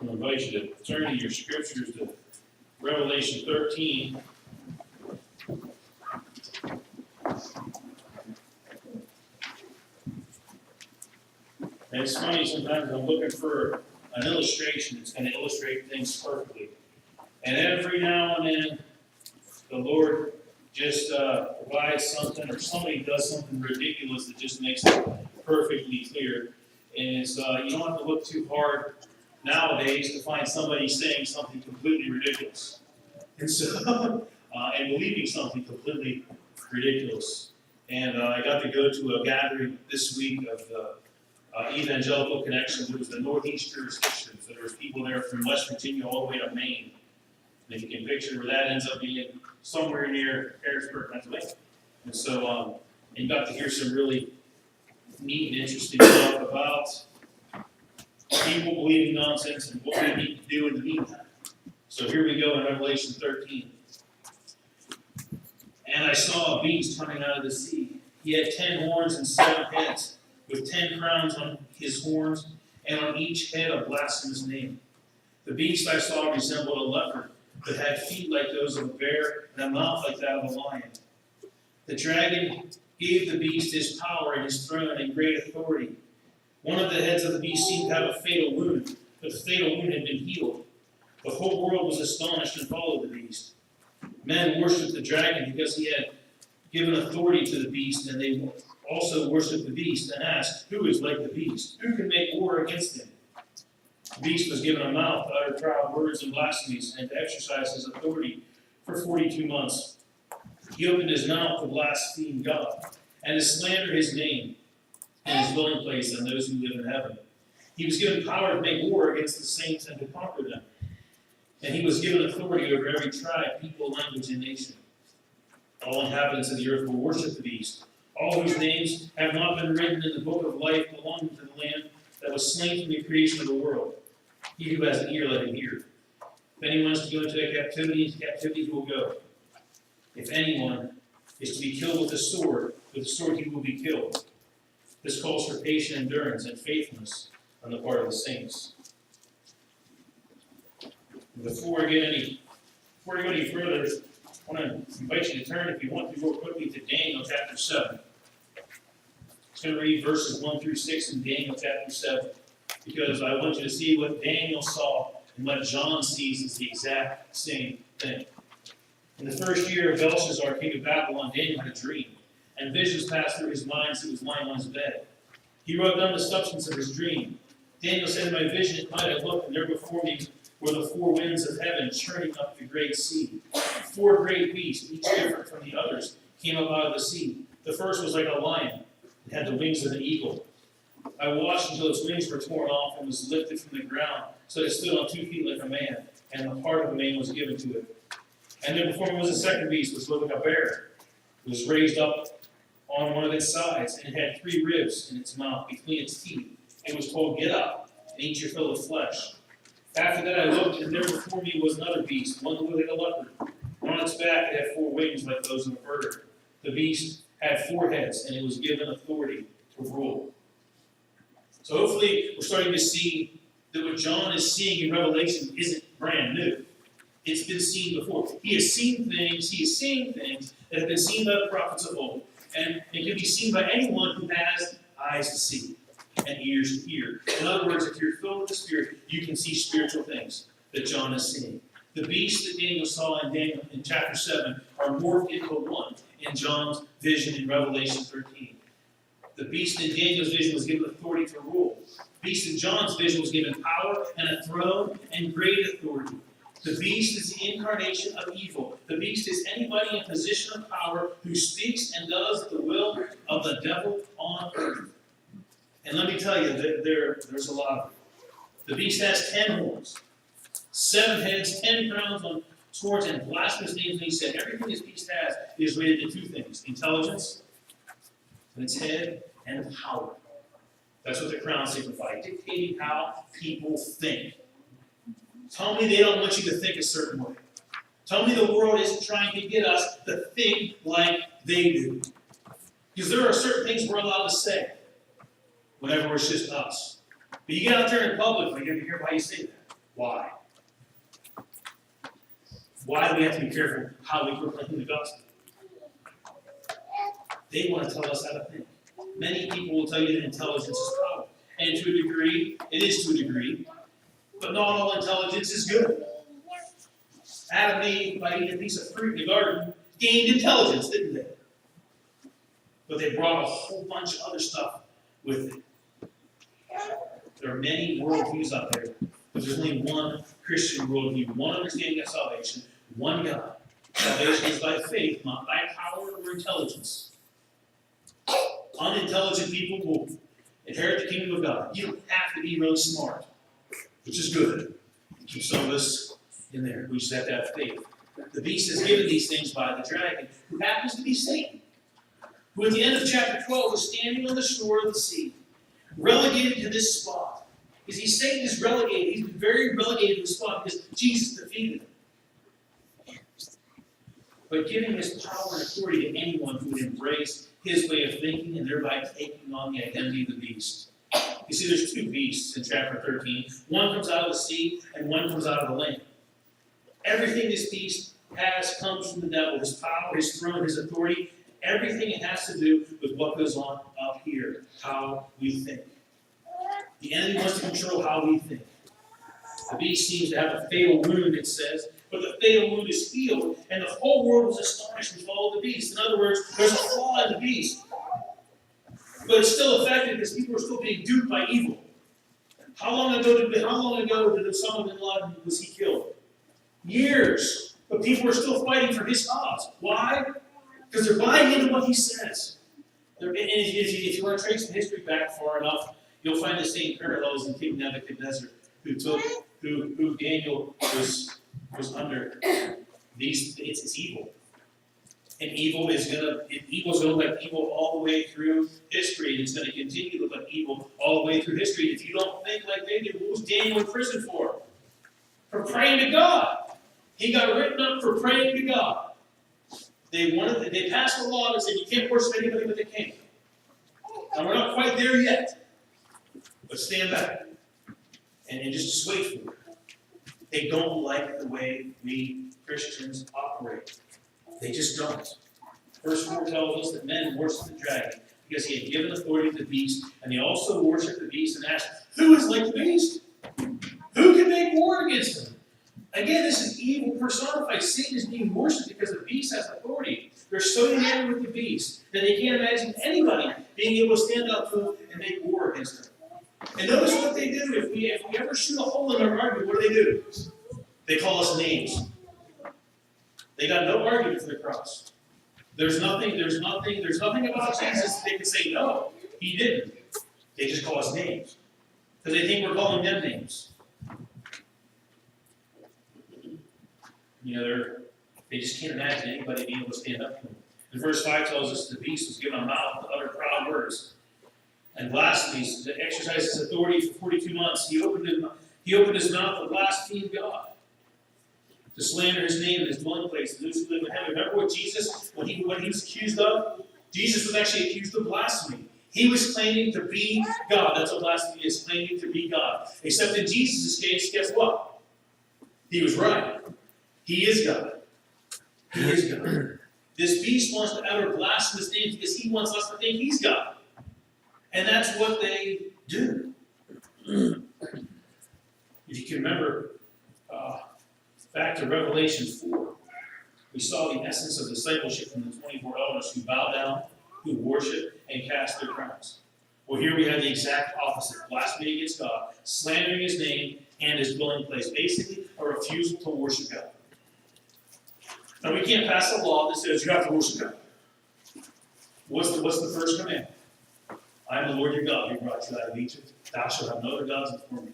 I invite you to turn in your scriptures to Revelation 13. And it's funny, sometimes I'm looking for an illustration that's going to illustrate things perfectly. And every now and then, the Lord just provides something, or somebody does something ridiculous that just makes it perfectly clear. And it's, you don't have to look too hard nowadays to find somebody saying something completely ridiculous. And so, and believing something completely ridiculous. And I got to go to a gathering this week of the Evangelical Connection. It was the Northeast jurisdiction. So there was people there from West Virginia all the way to Maine. And if you can picture where that ends up being, somewhere near Harrisburg, Pennsylvania. And so, and you got to hear some really neat and interesting stuff about people believing nonsense and what we need to do in the meantime. So here we go in Revelation 13. And I saw a beast coming out of the sea. He had 10 horns and 7 heads, with 10 crowns on his horns, and on each head a blasphemous name. The beast I saw resembled a leopard, but had feet like those of a bear, and a mouth like that of a lion. The dragon gave the beast his power and his throne and great authority. One of the heads of the beast seemed to have a fatal wound, but the fatal wound had been healed. The whole world was astonished and followed the beast. Men worshipped the dragon because he had given authority to the beast, and they also worshipped the beast and asked, "Who is like the beast? Who can make war against him?" The beast was given a mouth to utter proud words and blasphemies, and to exercise his authority for 42 months. He opened his mouth to blaspheme God, and to slander his name and his dwelling place and those who live in heaven. He was given power to make war against the saints and to conquer them. And he was given authority over every tribe, people, language, and nation. All inhabitants of the earth will worship the beast, all whose names have not been written in the book of life belonging to the Lamb that was slain from the creation of the world. He who has an ear, let him hear. If anyone is to go into captivity he will go. If anyone is to be killed with the sword he will be killed. This calls for patient endurance and faithfulness on the part of the saints. Before we go any further, I want to invite you to turn, if you want to, real quickly to Daniel chapter 7. I'm just going to read verses 1 through 6 in Daniel chapter 7, because I want you to see what Daniel saw and what John sees is the exact same thing. In the first year of Belshazzar, king of Babylon, Daniel had a dream, and visions passed through his mind as he was lying on his bed. He wrote down the substance of his dream. Daniel said, "In my vision at night I looked, and there before me were the 4 winds of heaven churning up the great sea. 4 great beasts, each different from the others, came up out of the sea. The first was like a lion. It had the wings of an eagle. I watched until its wings were torn off and was lifted from the ground, so that it stood on 2 feet like a man, and the heart of a man was given to it. And then before me was a second beast, which looked like a bear. It was raised up on one of its sides, and it had 3 ribs in its mouth between its teeth. It was told, 'Get up, and eat your fill of flesh.' After that I looked, and there before me was another beast, one that looked like a leopard. And on its back it had 4 wings like those of a bird. The beast had 4 heads, and it was given authority to rule." So hopefully we're starting to see that what John is seeing in Revelation isn't brand new. It's been seen before. He is seeing things that have been seen by the prophets of old, and it can be seen by anyone who has eyes to see and ears to hear. In other words, if you're filled with the Spirit, you can see spiritual things that John is seeing. The beasts that Daniel saw in chapter 7 are morphed into one in John's vision in Revelation 13. The beast in Daniel's vision was given authority to rule. The beast in John's vision was given power and a throne and great authority. The beast is the incarnation of evil. The beast is anybody in position of power who speaks and does the will of the devil on earth. And let me tell you, there's a lot of them. The beast has 10 horns, 7 heads, 10 crowns on swords, and blasphemous names. And he said everything this beast has is related to 2 things: intelligence, and its head, and power. That's what the crowns signify, dictating how people think. Tell me they don't want you to think a certain way. Tell me the world isn't trying to get us to think like they do. Because there are certain things we're allowed to say whenever it's just us. But you get out there in public, you're going to hear why you say that. Why? Why do we have to be careful how we proclaim the gospel? They want to tell us how to think. Many people will tell you that intelligence is power. And to a degree, it is to a degree. But not all intelligence is good. Adam and Eve, by eating a piece of fruit in the garden, gained intelligence, didn't they? But they brought a whole bunch of other stuff with it. There are many worldviews out there, but there's only one Christian worldview, one understanding of salvation, one God. Salvation is by faith, not by power or intelligence. Unintelligent people will inherit the kingdom of God. You don't have to be really smart, which is good. Keep some of us in there. We just have to have faith. The beast is given these things by the dragon, who happens to be Satan, who at the end of chapter 12 was standing on the shore of the sea, relegated to this spot. You see, Satan is relegated. He's been very relegated to this spot because Jesus defeated him. But giving his power and authority to anyone who would embrace his way of thinking and thereby taking on the identity of the beast. You see, there's two beasts in chapter 13. One comes out of the sea and one comes out of the land. Everything this beast has comes from the devil. His power, his throne, his authority. Everything it has to do with what goes on up here, how we think. The enemy wants to control how we think. The beast seems to have a fatal wound, it says, but the fatal wound is healed, and the whole world was astonished and followed the beast. In other words, there's a flaw in the beast. But it's still effective because people are still being duped by evil. How long ago did Osama bin Laden was he killed? Years. But people are still fighting for his cause. Why? Because they're buying into what he says. And if you want to trace the history back far enough, you'll find the same parallels in King Nebuchadnezzar, who Daniel was under. It's evil. And evil is gonna look like evil all the way through history, and it's gonna continue to look like evil all the way through history. If you don't think like they do, what was Daniel in prison for? For praying to God. He got written up for praying to God. They passed a law that said you can't worship anybody but the king. And we're not quite there yet. But stand back. And just wait for it. They don't like the way we Christians operate. They just don't. Verse 4 tells us that men worship the dragon because he had given authority to the beast, and they also worship the beast and ask, who is like the beast? Who can make war against him? Again, this is evil personified. Satan is being worshipped because the beast has authority. They're so enamored with the beast that they can't imagine anybody being able to stand up to him and make war against him. And notice what they do. If we ever shoot a hole in our argument, what do? They call us names. They got no argument for the cross. There's nothing about Jesus that they can say, no, he didn't. They just call us names. Because they think we're calling them names. They just can't imagine anybody being able to stand up to them. And verse 5 tells us the beast was given a mouth to utter proud words and blasphemies, to exercise his authority for 42 months. He opened his mouth to blaspheme God, to slander his name and his dwelling place, and those who live in heaven. Remember what he was accused of? Jesus was actually accused of blasphemy. He was claiming to be God. That's what blasphemy is, claiming to be God. Except in Jesus' case, guess what? He was right. He is God. He is God. This beast wants to utter blasphemous names because he wants us to think he's God. And that's what they do. If you can remember, back to Revelation 4, we saw the essence of discipleship from the 24 elders who bow down, who worship, and cast their crowns. Well, here we have the exact opposite. Blasphemy against God, slandering his name and his dwelling place. Basically, a refusal to worship God. Now, we can't pass a law that says you have to worship God. What's the first command? I am the Lord your God who brought you out of Egypt. Thou shalt have no other gods before me.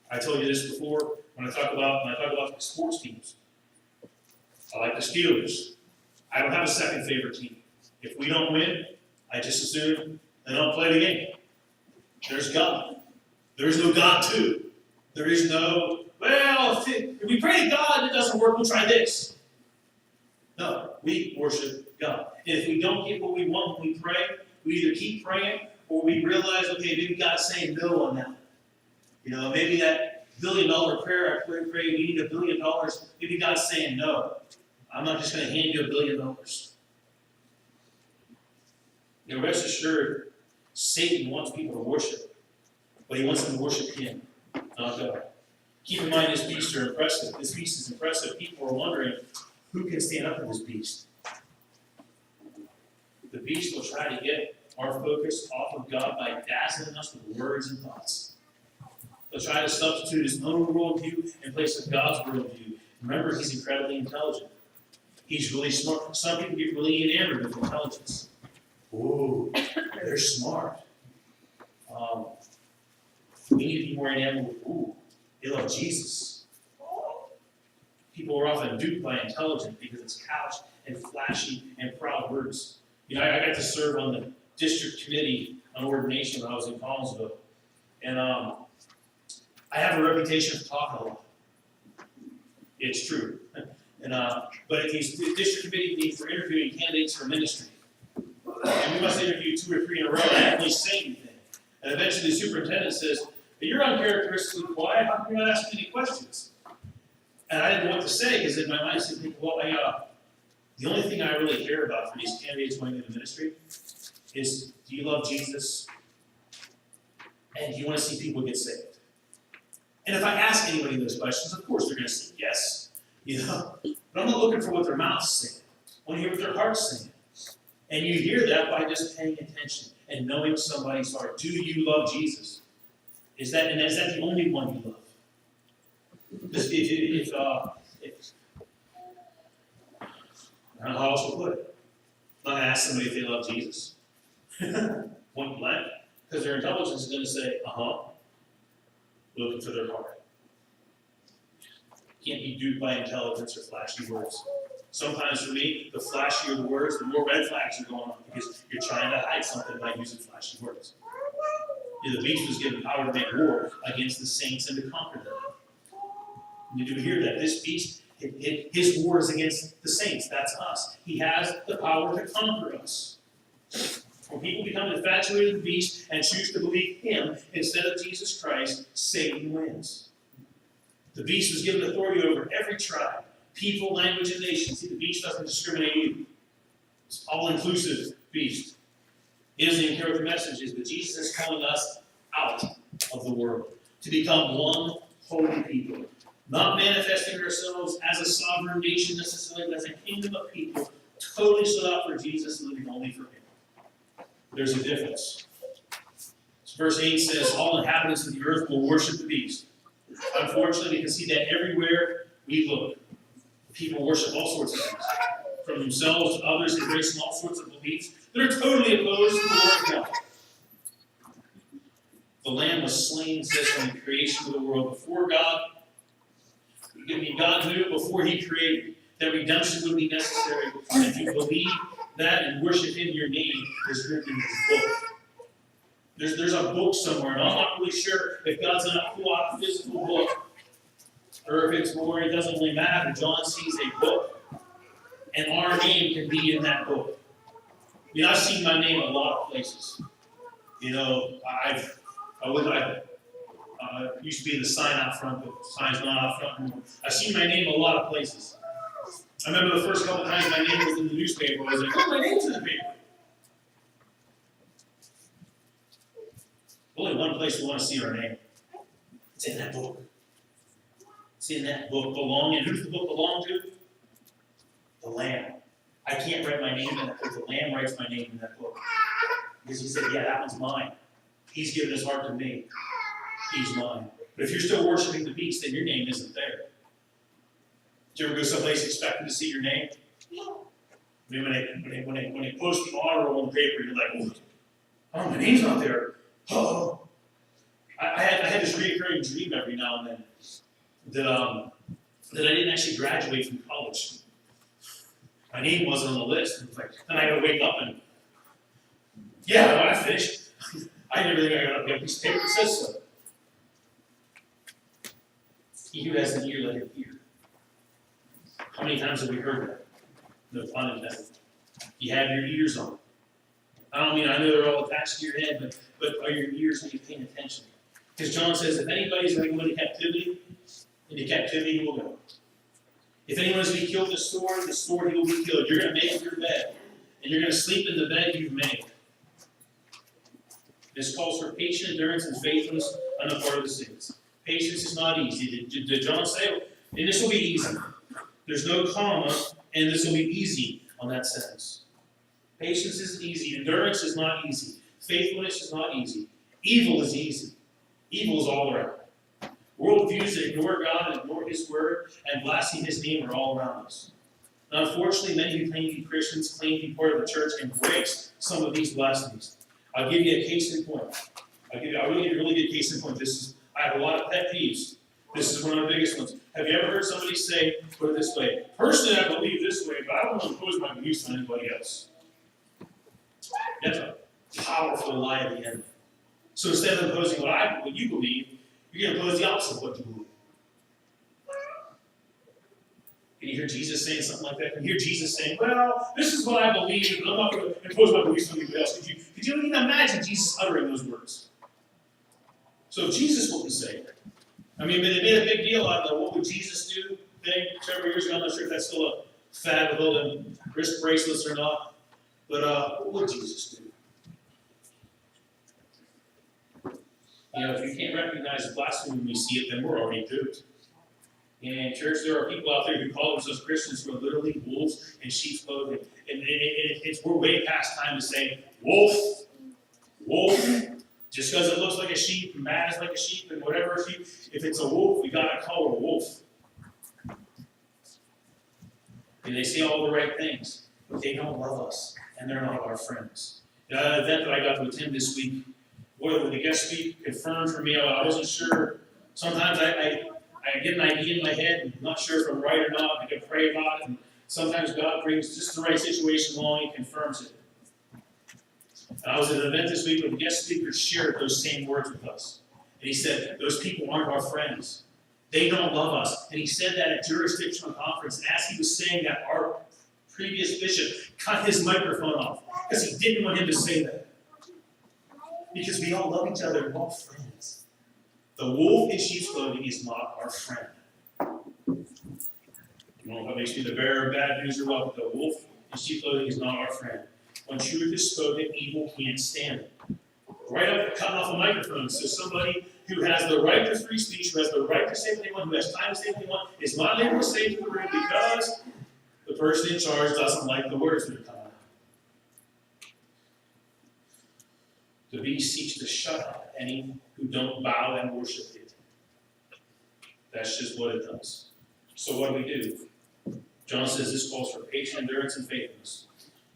I told you this before when I talk about sports teams. I like the Steelers. I don't have a second favorite team. If we don't win, I just assume they don't play the game. There's God. There is no God too. There is no, well, if we pray to God and it doesn't work, we'll try this. No, we worship God. And if we don't get what we want when we pray, we either keep praying or we realize, okay, maybe God's saying no on that. Maybe that billion-dollar prayer I pray, we need $1 billion. Maybe God's saying, no, I'm not just going to hand you $1 billion. You know, rest assured, Satan wants people to worship, but he wants them to worship him, not God. Keep in mind, this beast are impressive. This beast is impressive. People are wondering, who can stand up to this beast? The beast will try to get our focus off of God by dazzling us with words and thoughts. He'll try to substitute his own worldview in place of God's worldview. Remember, he's incredibly intelligent. He's really smart. Some people get really enamored with intelligence. Ooh, they're smart. We need to be more enamored with, ooh, they love Jesus. People are often duped by intelligence because it's couched and flashy and proud words. You know, I got to serve on the district committee on ordination when I was in Collinsville. And I have a reputation for talking a lot. It's true. And but at these district committee meetings for interviewing candidates for ministry, and we must interview 2 or 3 in a row, and I didn't really say anything. And eventually the superintendent says, "You're uncharacteristically quiet. How come you're not asking any questions?" And I didn't know what to say because in my mind I said, well, the only thing I really care about for these candidates going into ministry is, do you love Jesus? And do you want to see people get saved? And if I ask anybody those questions, of course they're going to say yes. You know? But I'm not looking for what their mouths say. I want to hear what their heart's saying. And you hear that by just paying attention and knowing somebody's heart. Do you love Jesus? Is that the only one you love? If I don't know how else to put it. I'm not going to ask somebody if they love Jesus. Point blank. Because their intelligence is going to say, looking for their heart. Can't be duped by intelligence or flashy words. Sometimes for me, the flashier the words, the more red flags are going on because you're trying to hide something by using flashy words. The beast was given power to make war against the saints and to conquer them. You do hear that. This beast, his war is against the saints. That's us. He has the power to conquer us. When people become infatuated with the beast and choose to believe him instead of Jesus Christ, Satan wins. The beast was given authority over every tribe, people, language, and nation. See, the beast doesn't discriminate either. It's all-inclusive beast. He doesn't even care what the message is, but Jesus is calling us out of the world to become one holy people. Not manifesting ourselves as a sovereign nation necessarily, but as a kingdom of people, totally set out for Jesus, living only for him. There's a difference. Verse 8 says, all inhabitants of the earth will worship the beast. Unfortunately, we can see that everywhere we look. People worship all sorts of things. From themselves to others, embracing all sorts of beliefs that are totally opposed to the Word of God. The Lamb was slain, says, from the creation of the world. Before God, God knew it before he created that redemption would be necessary. And if you believe that and worship him, your name is written in his book. There's a book somewhere, and I'm not really sure if God's going to pull out a physical book or if it's more, it doesn't really matter. John sees a book, and our name can be in that book. You know, I've seen my name a lot of places. You know, I used to be the sign out front, but the sign's not out front anymore. I've seen my name a lot of places. I remember the first couple times my name was in the newspaper, I was like, oh, my name's in the paper. Only one place we want to see our name. It's in that book. It's in that book belonging. Who's the book belong to? The Lamb. I can't write my name in that book. The Lamb writes my name in that book. Because he said, yeah, that one's mine. He's given his heart to me. He's mine. But if you're still worshiping the beast, then your name isn't there. Did you ever go someplace expecting to see your name? I mean, when they post the honor roll on the paper, you're like, oh, my name's not there. Oh, I had this recurring dream every now and then that I didn't actually graduate from college. My name wasn't on the list. It was like, then I got to wake up and, yeah, I finished. I never think I got a piece of paper that says so. He who has an ear, let him hear. How many times have we heard that? No pun intended. You have your ears on. I know they're all attached to your head, but are your ears, are you paying attention? Because John says, if anybody's going to go into captivity he will go. If anyone is to be killed with the sword he will be killed. You're going to make your bed, and you're going to sleep in the bed you've made. This calls for patient endurance and faithfulness on the part of the saints. Patience is not easy. Did John say, and this will be easy. There's no comma, and this will be easy on that sentence. Patience isn't easy. Endurance is not easy. Faithfulness is not easy. Evil is easy. Evil is all around. Worldviews that ignore God and ignore His Word and blaspheme His name are all around us. Now, unfortunately, many who claim to be Christians, claim to be part of the church, embrace some of these blasphemies. I'll give you a case in point. I'll give you a really good case in point. I have a lot of pet peeves. This is one of the biggest ones. Have you ever heard somebody say, put it this way, personally I believe this way, but I don't want to impose my beliefs on anybody else. That's a powerful lie of the enemy. So instead of imposing what you believe, you're going to impose the opposite of what you believe. Can you hear Jesus saying something like that? Can you hear Jesus saying, well, this is what I believe, but I'm not going to impose my beliefs on anybody else? Could you even imagine Jesus uttering those words? So if Jesus wouldn't say it, I mean, they made a big deal out of the what would Jesus do thing several years ago. I'm not sure if that's still a fad with all the wrist bracelets or not. But what would Jesus do? You know, if you can't recognize blasphemy when we see it, then we're already duped. And church, there are people out there who call themselves Christians who are literally wolves in sheep's clothing. And we're way past time to say, wolf, just because it looks like a sheep, mad like a sheep, and whatever sheep. If it's a wolf, we got to call it a wolf. And they say all the right things, but they don't love us, and they're not our friends. The event that I got to attend this week, boy, when the guest speaker confirmed for me, I wasn't sure. Sometimes I get an idea in my head, and I'm not sure if I'm right or not. I can pray about it, and sometimes God brings just the right situation along and confirms it. And I was at an event this week where the guest speaker shared those same words with us. And he said, those people aren't our friends. They don't love us. And he said that at jurisdictional conference. And as he was saying that, our previous bishop cut his microphone off because he didn't want him to say that. Because we all love each other and we're all friends. The wolf in sheep's clothing is not our friend. I don't know if that makes me the bearer of bad news or what, but the wolf in sheep's clothing is not our friend. When truth is spoken, evil can't stand it. Right up, cutting off a microphone. So somebody who has the right to free speech, who has the right to say what they want, who has time to say what they want, is not able to say to the room because the person in charge doesn't like the words that are coming out. The beast seeks to shut up any who don't bow and worship it. That's just what it does. So what do? John says this calls for patient endurance and faithfulness.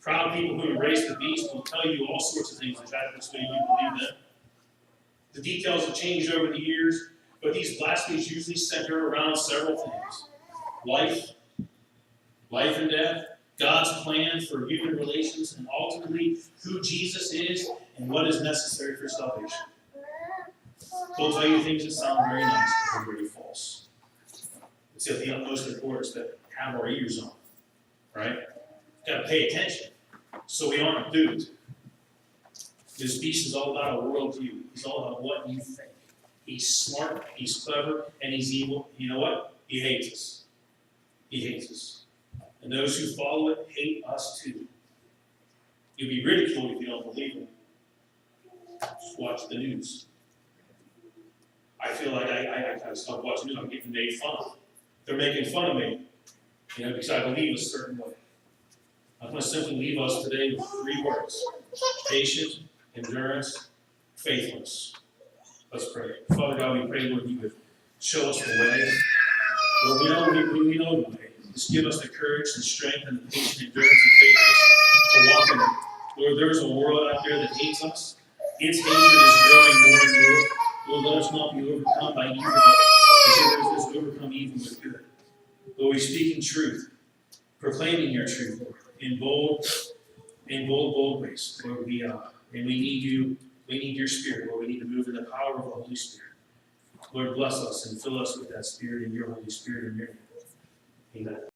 Proud people who embrace the beast will tell you all sorts of things that try to persuade you to believe them. The details have changed over the years, but these blasphemies usually center around several things. Life and death, God's plan for human relations, and ultimately who Jesus is and what is necessary for salvation. They'll tell you things that sound very nice, but they're very false. It's the utmost importance that have our ears on, right? Got to pay attention so we aren't duped. This beast is all about a worldview. He's all about what you think. He's smart, he's clever, and he's evil. You know what? He hates us. He hates us. And those who follow it hate us too. You'll be ridiculed if you don't believe him. Just watch the news. I feel like I kind of stop watching the news. I'm getting made fun of. They're making fun of me, because I believe a certain way. I'm going to simply leave us today with 3 words: patience, endurance, faithfulness. Let's pray. Father God, we pray, Lord, you would show us the way. Lord, we know the way. Just give us the courage, the strength, and the patience, endurance, and faithfulness to walk in it. Lord, there's a world out there that hates us. Its hatred is growing more and more. Lord, let us not be overcome by evil, but as overcome evil with good. Lord, we speak in truth, proclaiming your truth, Lord, in bold ways. Lord, we need you. We need your Spirit, Lord. We need to move in the power of the Holy Spirit. Lord, bless us and fill us with that Spirit and your Holy Spirit in your name. Amen.